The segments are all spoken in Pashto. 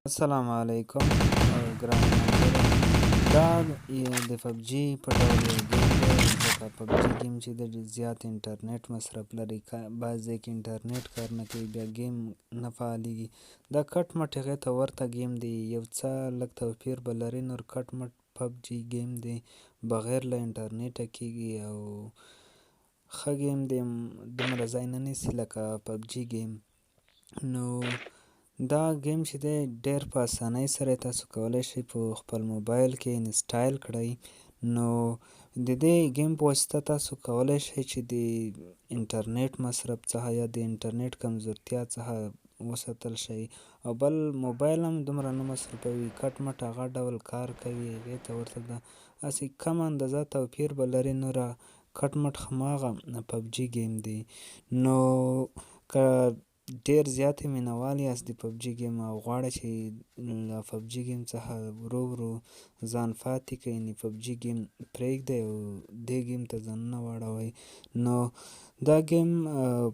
السلام علیکم ګرانو ملګرو. دا د پبجي په ډول یو ګیم دی، ځکه پبجي ګیم چې دی ډېر زیات انټرنیټ مصرف لري. بعض ځای کې انټرنیټ کار نه کوي، بیا ګیم نه فعالېږي. دا کټ مټ هغې ته ورته ګیم دی، یو څه لږ توپیر به لري، نور کټ مټ پبجي ګیم دی، بغیر له انټرنیټه کېږي او ښه ګیم دی، دومره ځای نه نیسي لکه پبجي ګیم. نو دا ګیم چې دی ډېر په اسانۍ سره تاسو کولی شئ په خپل موبایل کې انسټایل کړئ. نو د دې ګیم په واسطه تاسو کولی شئ چې د انټرنیټ مصرف څخه یا د انټرنیټ کمزورتیا څخه وساتل شئ، او بل موبایل هم دومره نه مصرفوي، کټ مټ هغه ډول کار کوي، هغې ته ورته ده هسې کم اندازه توپیر به لري، نوره کټ مټ هماغه پبجي ګیم دی. نو که ډېر زیات یې مینه وال یاست د پبجي ګیم او غواړئ چې له پبجي ګیم څخه ورو ورو ځان پاتې کړئ، یعنې پبجي ګیم پرېږدئ او دې ګیم ته ځانونه واړوئ، نو دا ګیم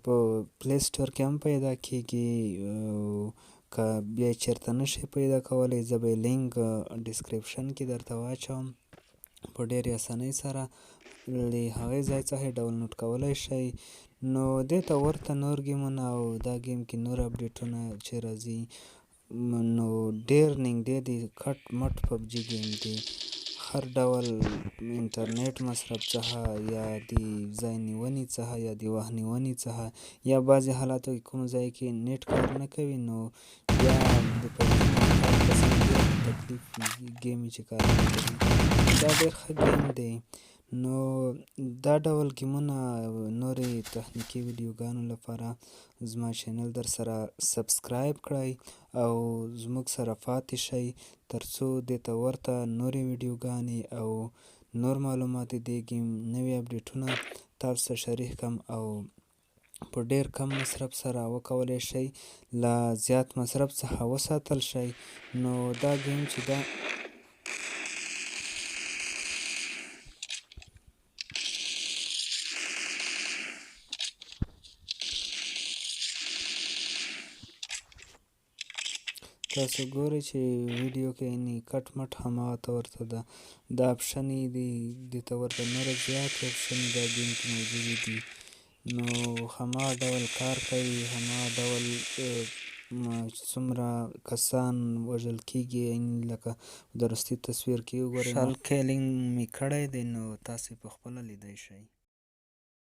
په پلی سټور کې هم پیدا کېږي. که بیا یې چېرته نه شئ پیدا کولی، زه به یې لینک ډسکریپشن کې درته واچوم، په ډېرې اسانۍ سره له هغې ځای څخه یې ډاونلوډ کولی شئ. نو دې ته ورته نور ګیمونه او دا ګیم کې نور اپډیټونه چې راځي، نو ډېر نږدې د کټ مټ پبجي ګیم دی. هر ډول انټرنیټ مصرف څخه یا د ځای نیونې څخه یا د وخت نیونې څخه، یا بعضې حالاتو کې کوم ځای کې نیټ کار نه کوي، نو بیا د پبجي تکلیف ګیم چې کار نه کوي. دا ډېر ښه ګیم دی. نو دا ډول ګیمونه نورې تخنیکي ویډیوګانو لپاره زما چینل در سره سبسکرایب کړئ او زموږ سره پاتې شئ، تر څو دې ته ورته نورې ویډیوګانې او نور معلومات د دې ګیم نوي اپډیټونه تاسو سره شریک کړم او په ډېر کم مصرف سره وکولی شئ له زیات مصرف څخه وساتل شئ. نو دا ګیم چې ده تاسو ګورئ چې ویډیو کې یعنې کټ مټ هماغه ته ورته ده. دا اپشن یې دې ته ورته نوره زیاتې اپشنې دا ګیم کې موجودې دي، نو هماغه ډول کار کوي، هماغه ډول څومره کسان وژل کېږي، یعنې لکه د وروستي تصویر کې وګورئ شل کیلینګ مې کړی دی، نو تاسې پخپله لیدی شئ.